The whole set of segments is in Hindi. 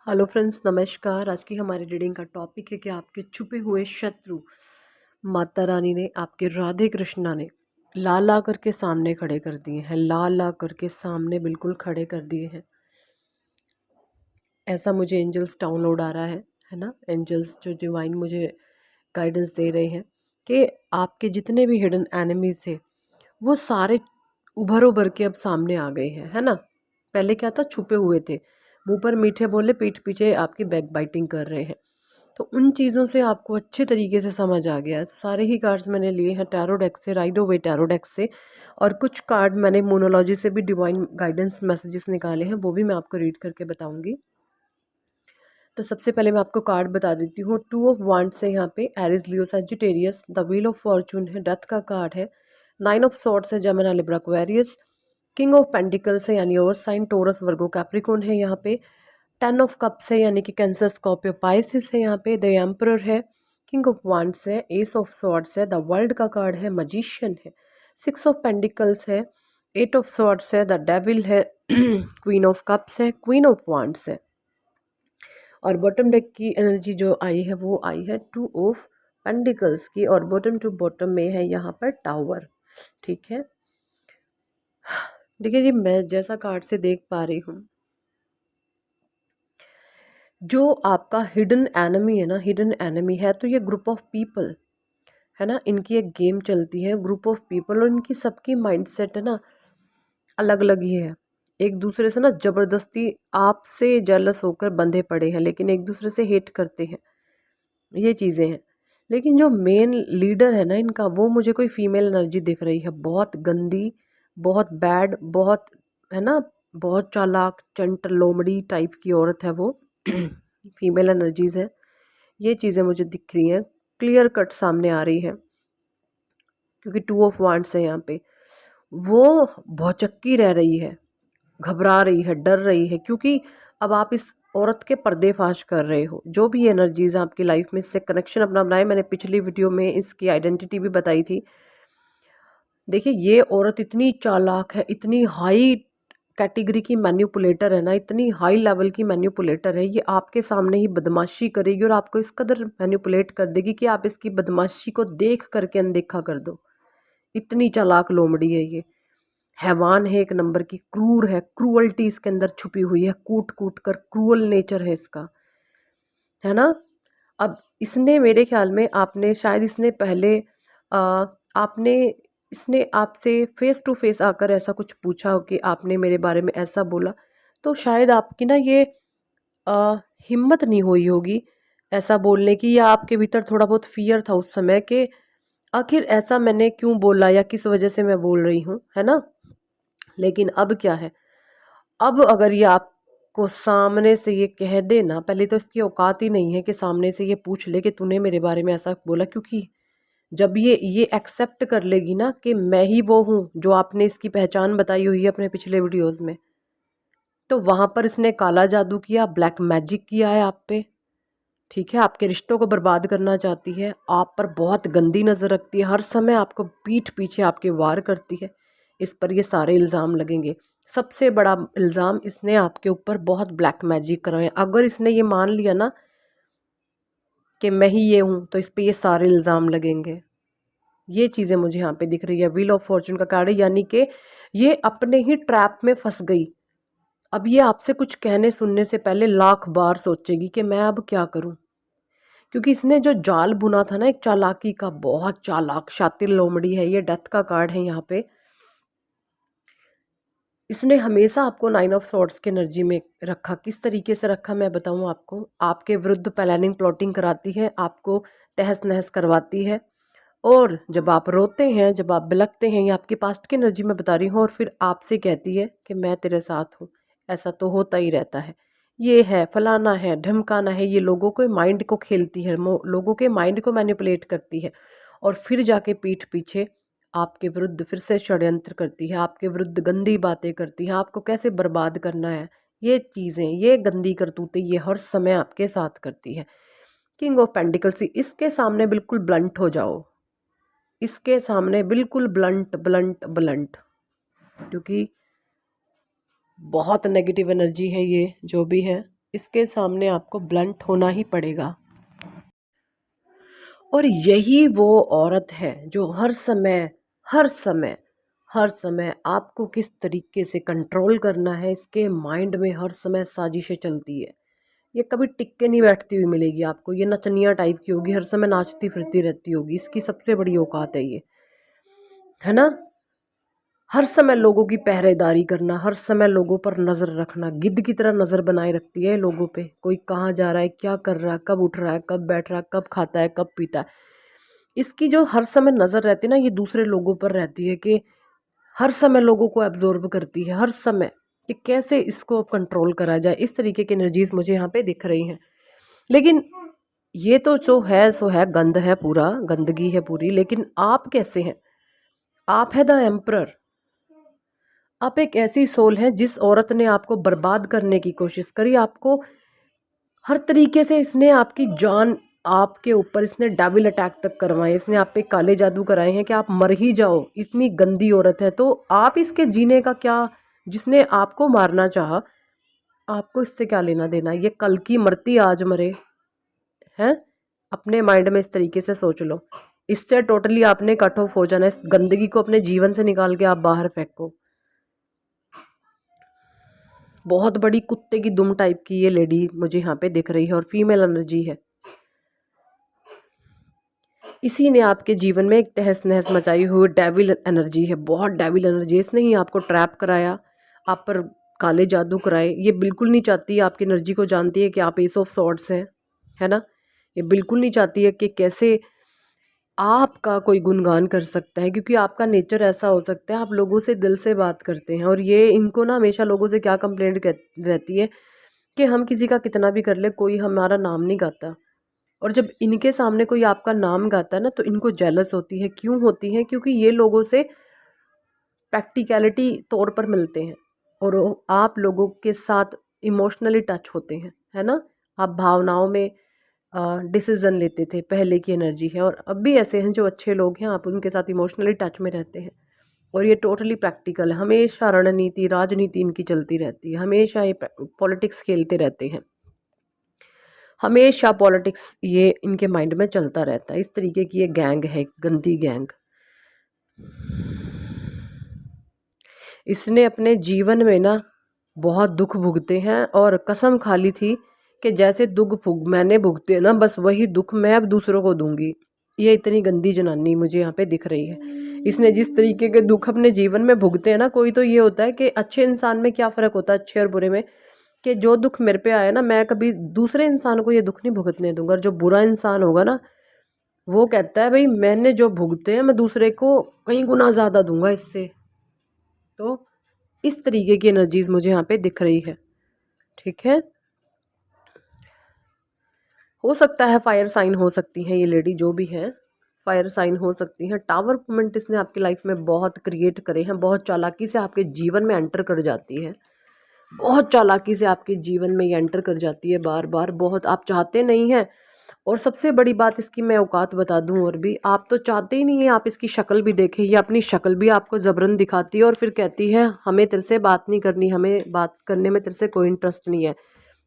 हेलो फ्रेंड्स, नमस्कार। आज की हमारी रीडिंग का टॉपिक है कि आपके छुपे हुए शत्रु माता रानी ने, आपके राधे कृष्णा ने ला ला करके सामने खड़े कर दिए हैं। ला ला करके सामने बिल्कुल खड़े कर दिए हैं। ऐसा मुझे एंजल्स डाउनलोड आ रहा है ना। एंजल्स जो डिवाइन मुझे गाइडेंस दे रहे हैं कि आपके जितने भी हिडन एनिमीज थे वो सारे उभर उभर के अब सामने आ गए हैं, है ना। पहले क्या था, छुपे हुए थे, मुंह पर मीठे बोले पीठ पीछे आपकी बैक बाइटिंग कर रहे हैं। तो उन चीज़ों से आपको अच्छे तरीके से समझ आ गया है। तो सारे ही कार्ड्स मैंने लिए हैं टैरो डेक से, राइडो वे टैरो डेक से, और कुछ कार्ड मैंने मोनोलॉजी से भी डिवाइन गाइडेंस मैसेजेस निकाले हैं, वो भी मैं आपको रीड करके बताऊंगी। तो सबसे पहले मैं आपको कार्ड बता देती हूँ। 2 ऑफ वांड्स है यहाँ पे, Aries Leo Sagittarius. The wheel of fortune है, डेथ का कार्ड है। 9 ऑफ सॉर्ड्स है, Gemini Libra Aquarius. King of pentacles है यानी over sign Taurus Virgo Capricorn है यहाँ पे। 10 ऑफ कप्स है यानी कि कैंसर स्कॉर्पियो पाइसिस है यहाँ पे। द एम्परर है। किंग ऑफ वांड्स है, एस ऑफ सॉर्ड्स है, द वर्ल्ड का कार्ड है, मजिशियन है। 6 ऑफ पेंटिकल्स है, 8 ऑफ सॉर्ड्स है, द डेविल है, क्वीन ऑफ कप्स है, क्वीन ऑफ वांड्स है। और बॉटम डेक की एनर्जी जो आई है वो आई है 2 ऑफ पेंटिकल्स की, और बॉटम टू बॉटम में है यहाँ पर टावर। ठीक है, देखिए जी, मैं जैसा कार्ड से देख पा रही हूँ, जो आपका हिडन एनिमी है ना, हिडन एनिमी है तो ये ग्रुप ऑफ पीपल है ना। इनकी एक गेम चलती है, ग्रुप ऑफ पीपल, और इनकी सबकी माइंडसेट है ना अलग अलग ही है। एक दूसरे से ना ज़बरदस्ती आपसे जेलस होकर बंधे पड़े हैं, लेकिन एक दूसरे से हेट करते हैं, ये चीज़ें हैं। लेकिन जो मेन लीडर है ना इनका, वो मुझे कोई फीमेल एनर्जी दिख रही है, बहुत गंदी, बहुत बैड, बहुत, है ना, बहुत चालाक, चंट लोमड़ी टाइप की औरत है वो। फीमेल एनर्जीज है, ये चीज़ें मुझे दिख रही हैं, क्लियर कट सामने आ रही है। क्योंकि 2 ऑफ वांड्स है यहाँ पे, वो भौचक्की रह रही है, घबरा रही है, डर रही है, क्योंकि अब आप इस औरत के पर्देफाश कर रहे हो। जो भी एनर्जीज आपकी लाइफ में, इससे कनेक्शन अपना बनाए। मैंने पिछली वीडियो में इसकी आइडेंटिटी भी बताई थी। देखिए, ये औरत इतनी चालाक है, इतनी हाई कैटेगरी की मैन्युपुलेटर है ना, इतनी हाई लेवल की मैन्युपुलेटर है, ये आपके सामने ही बदमाशी करेगी और आपको इस कदर मैन्युपुलेट कर देगी कि आप इसकी बदमाशी को देख करके अनदेखा कर दो। इतनी चालाक लोमड़ी है ये, हैवान है एक नंबर की, क्रूर है, क्रूअल्टी इसके अंदर छुपी हुई है, कूट कूट कर क्रूअल नेचर है इसका, है ना। अब इसने मेरे ख्याल में, आपने शायद इसने पहले आपने इसने आपसे फेस टू फेस आकर ऐसा कुछ पूछा हो कि आपने मेरे बारे में ऐसा बोला, तो शायद आपकी ना ये आ, हिम्मत नहीं हुई होगी ऐसा बोलने की, या आपके भीतर थोड़ा बहुत फियर था उस समय कि आखिर ऐसा मैंने क्यों बोला या किस वजह से मैं बोल रही हूँ, है ना। लेकिन अब क्या है, अब अगर ये आपको सामने से ये कह दे ना, पहले तो इसकी औकात ही नहीं है कि सामने से ये पूछ ले कि तूने मेरे बारे में ऐसा बोला, क्योंकि जब ये एक्सेप्ट कर लेगी ना कि मैं ही वो हूँ जो आपने इसकी पहचान बताई हुई है अपने पिछले वीडियोस में, तो वहां पर इसने काला जादू किया, ब्लैक मैजिक किया है आप पे। ठीक है, आपके रिश्तों को बर्बाद करना चाहती है, आप पर बहुत गंदी नज़र रखती है, हर समय आपको पीठ पीछे आपके वार करती है। इस पर ये सारे इल्ज़ाम लगेंगे। सबसे बड़ा इल्ज़ाम इसने आपके ऊपर बहुत ब्लैक मैजिक कराए। अगर इसने ये मान लिया ना कि मैं ही ये हूँ, तो इस पर ये सारे इल्ज़ाम लगेंगे। ये चीज़ें मुझे यहाँ पे दिख रही है। व्हील ऑफ फॉर्चून का कार्ड है, यानी कि ये अपने ही ट्रैप में फंस गई। अब ये आपसे कुछ कहने सुनने से पहले लाख बार सोचेगी कि मैं अब क्या करूँ, क्योंकि इसने जो जाल बुना था ना एक चालाकी का, बहुत चालाक शातिर लोमड़ी है ये। डेथ का कार्ड है यहाँ पे। इसने हमेशा आपको 9 ऑफ सॉर्ड्स की एनर्जी में रखा। किस तरीके से रखा मैं बताऊँ आपको। आपके विरुद्ध प्लानिंग प्लॉटिंग कराती है, आपको तहस नहस करवाती है, और जब आप रोते हैं, जब आप बिलखते हैं, ये आपके पास्ट की एनर्जी में बता रही हूँ, और फिर आपसे कहती है कि मैं तेरे साथ हूँ। ऐसा तो होता ही रहता है, ये है फलाना है ढमकाना है, ये लोगों के माइंड को खेलती है, लोगों के माइंड को मैनिपुलेट करती है, और फिर जाके पीठ पीछे आपके विरुद्ध फिर से षड्यंत्र करती है, आपके विरुद्ध गंदी बातें करती है, आपको कैसे बर्बाद करना है, ये चीज़ें, ये गंदी करतूतें ये हर समय आपके साथ करती है। किंग ऑफ पेंटिकल्स, इसके सामने बिल्कुल ब्लंट हो जाओ, इसके सामने बिल्कुल ब्लंट ब्लंट ब्लंट, क्योंकि बहुत नेगेटिव एनर्जी है ये जो भी है। इसके सामने आपको ब्लंट होना ही पड़ेगा। और यही वो औरत है जो हर समय आपको किस तरीके से कंट्रोल करना है, इसके माइंड में हर समय साजिशें चलती है। ये कभी टिक के नहीं बैठती हुई मिलेगी आपको, ये नचनिया टाइप की होगी, हर समय नाचती फिरती रहती होगी, इसकी सबसे बड़ी औकात है ये, है ना। हर समय लोगों की पहरेदारी करना, हर समय लोगों पर नज़र रखना, गिद्ध की तरह नज़र बनाए रखती है लोगों पे, कोई कहाँ जा रहा है, क्या कर रहा है, कब उठ रहा है, कब बैठ रहा है, कब खाता है, कब पीता है। इसकी जो हर समय नज़र रहती है ना, ये दूसरे लोगों पर रहती है कि हर समय लोगों को एब्जॉर्ब करती है, हर समय कि कैसे इसको कंट्रोल करा जाए। इस तरीके की एनर्जीज मुझे यहाँ पे दिख रही हैं। लेकिन ये तो जो है सो है, गंद है, पूरा गंदगी है पूरी। लेकिन आप कैसे हैं? आप है द एम्परर। आप एक ऐसी सोल है जिस औरत ने आपको बर्बाद करने की कोशिश करी, आपको हर तरीके से इसने आपकी जान, आपके ऊपर इसने डेविल अटैक तक करवाए, इसने आप पे काले जादू कराए हैं कि आप मर ही जाओ। इतनी गंदी औरत है, तो आप इसके जीने का क्या, जिसने आपको मारना चाहा, आपको इससे क्या लेना देना? ये कल की मरती आज मरे, हैं? अपने माइंड में इस तरीके से सोच लो। इससे टोटली आपने कट ऑफ हो जाना है। इस गंदगी को अपने जीवन से निकाल के आप बाहर फेंको। बहुत बड़ी कुत्ते की दुम टाइप की ये लेडी मुझे यहाँ पे दिख रही है, और फीमेल एनर्जी है। इसी ने आपके जीवन में एक तहस नहस मचाई हुई डेविल एनर्जी है, बहुत डेविल एनर्जी है। इसने ही आपको ट्रैप कराया, आप पर काले जादू कराए। ये बिल्कुल नहीं चाहती है आपकी एनर्जी को, जानती है कि आप एस ऑफ सॉर्ड्स हैं, है ना। ये बिल्कुल नहीं चाहती है कि कैसे आपका कोई गुणगान कर सकता है, क्योंकि आपका नेचर ऐसा हो सकता है, आप लोगों से दिल से बात करते हैं। और ये इनको ना हमेशा लोगों से क्या कंप्लेंट रहती है कि हम किसी का कितना भी कर ले, कोई हमारा नाम नहीं गाता। और जब इनके सामने कोई आपका नाम गाता है ना, तो इनको जेलस होती है। क्यों होती है? क्योंकि ये लोगों से प्रैक्टिकलिटी तौर पर मिलते हैं, और आप लोगों के साथ इमोशनली टच होते हैं, है ना। आप भावनाओं में डिसीजन लेते थे, पहले की एनर्जी है। और अब भी ऐसे हैं जो अच्छे लोग हैं, आप उनके साथ इमोशनली टच में रहते हैं। और ये टोटली प्रैक्टिकल है, हमेशा रणनीति राजनीति इनकी चलती रहती है, हमेशा ये पॉलिटिक्स खेलते रहते हैं, हमेशा पॉलिटिक्स ये इनके माइंड में चलता रहता है। इस तरीके की ये गैंग है, गंदी गैंग। इसने अपने जीवन में ना बहुत दुख भुगते हैं, और कसम खा ली थी कि जैसे दुख मैंने भुगते ना, बस वही दुख मैं अब दूसरों को दूंगी। ये इतनी गंदी जनानी मुझे यहाँ पे दिख रही है। इसने जिस तरीके के दुख अपने जीवन में भुगते हैं ना, कोई तो ये होता है कि अच्छे इंसान में क्या फ़र्क होता है, अच्छे और बुरे में, कि जो दुख मेरे पे आया ना, मैं कभी दूसरे इंसान को ये दुख नहीं भुगतने दूंगा। और जो बुरा इंसान होगा ना, वो कहता है भाई मैंने जो भुगते हैं मैं दूसरे को कई गुना ज़्यादा दूंगा इससे। तो इस तरीके की एनर्जीज मुझे यहाँ पे दिख रही है, ठीक है। हो सकता है फायर साइन हो सकती हैं ये लेडी, जो भी है फायर साइन हो सकती हैं। टावर मोमेंट इसने आपकी लाइफ में बहुत क्रिएट करे हैं, बहुत चालाकी से आपके जीवन में एंटर कर जाती है, बहुत चालाकी से आपके जीवन में ये एंटर कर जाती है बार बार। बहुत आप चाहते नहीं हैं, और सबसे बड़ी बात इसकी मैं औकात बता दूं, और भी आप तो चाहते ही नहीं है आप इसकी शक्ल भी देखें। ये अपनी शक्ल भी आपको जबरन दिखाती है, और फिर कहती है हमें तेरे से बात नहीं करनी, हमें बात करने में तेरे से कोई इंटरेस्ट नहीं है।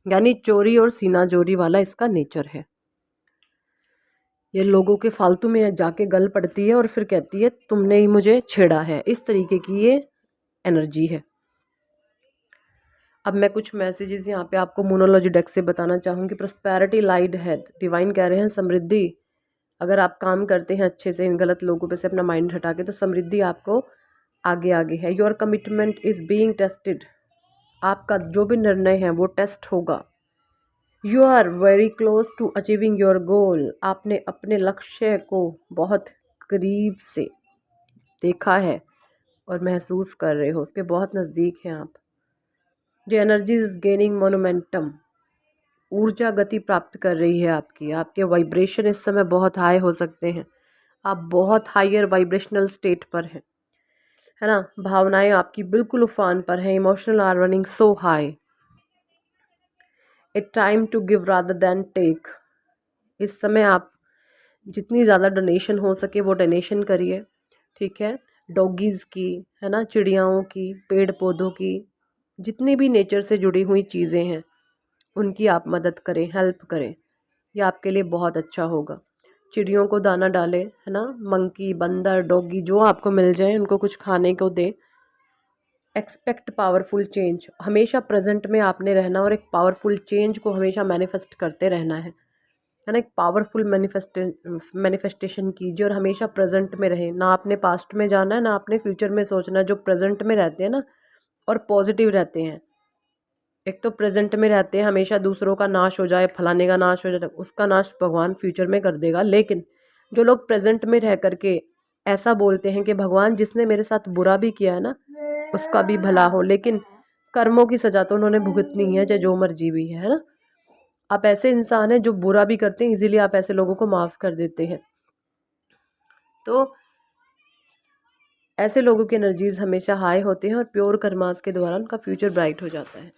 यानी चोरी और सीना चोरी वाला इसका नेचर है। ये लोगों के फालतू में जाके गल पड़ती है, और फिर कहती है तुमने ही मुझे छेड़ा है। इस तरीके की ये एनर्जी है। अब मैं कुछ मैसेजेस यहाँ पे आपको मोनोलॉजी डेक से बताना चाहूँगी। प्रॉस्पेरिटी लाइड है, डिवाइन कह रहे हैं समृद्धि। अगर आप काम करते हैं अच्छे से, इन गलत लोगों पे से अपना माइंड हटा के, तो समृद्धि आपको आगे आगे है। Your commitment is being tested. आपका जो भी निर्णय है वो टेस्ट होगा। You are very close to achieving your goal. आपने अपने लक्ष्य को बहुत करीब से देखा है और महसूस कर रहे हो, उसके बहुत नज़दीक हैं आप। जो एनर्जी इज गेनिंग मोनोमेंटम, ऊर्जा गति प्राप्त कर रही है आपकी। आपके वाइब्रेशन इस समय बहुत हाई हो सकते हैं, आप बहुत हायर वाइब्रेशनल स्टेट पर हैं, है ना। भावनाएं आपकी बिल्कुल उफान पर हैं, emotional are running so high. It time to give rather than take. इस समय आप जितनी ज़्यादा डोनेशन हो सके वो डोनेशन करिए, ठीक है। डॉगीज़ की, है ना, चिड़ियाओं की, पेड़ पौधों की, जितनी भी नेचर से जुड़ी हुई चीज़ें हैं, उनकी आप मदद करें, हेल्प करें, ये आपके लिए बहुत अच्छा होगा। चिड़ियों को दाना डालें, है ना, मंकी, बंदर, डॉगी जो आपको मिल जाए उनको कुछ खाने को दें। एक्सपेक्ट पावरफुल चेंज, हमेशा प्रेजेंट में आपने रहना और एक पावरफुल चेंज को हमेशा मैनिफेस्ट करते रहना है ना। एक पावरफुल मैनिफेस्टेशन कीजिए और हमेशा प्रेजेंट में रहे, ना आपने पास्ट में जाना है ना आपने फ्यूचर में सोचना है। जो प्रेजेंट में रहते हैं ना और पॉजिटिव रहते हैं, एक तो प्रेजेंट में रहते हैं हमेशा दूसरों का नाश हो जाए, फलाने का नाश हो जाए, उसका नाश भगवान फ्यूचर में कर देगा। लेकिन जो लोग प्रेजेंट में रह करके ऐसा बोलते हैं कि भगवान जिसने मेरे साथ बुरा भी किया है ना उसका भी भला हो, लेकिन कर्मों की सजा तो उन्होंने भुगतनी है, चाहे जो मर्जी भी है ना। आप ऐसे इंसान हैं जो बुरा भी करते हैं, इजीली आप ऐसे लोगों को माफ़ कर देते हैं। तो ऐसे लोगों की एनर्जीज हमेशा हाई होते हैं और प्योर कर्मास के द्वारा उनका फ्यूचर ब्राइट हो जाता है।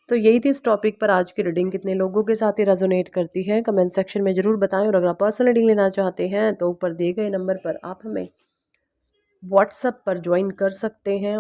तो यही थी इस टॉपिक पर आज की रीडिंग। कितने लोगों के साथ ये रेजोनेट करती है कमेंट सेक्शन में ज़रूर बताएं। और अगर आप पर्सनल रीडिंग लेना चाहते हैं तो ऊपर दिए गए नंबर पर आप हमें व्हाट्सएप पर ज्वाइन कर सकते हैं।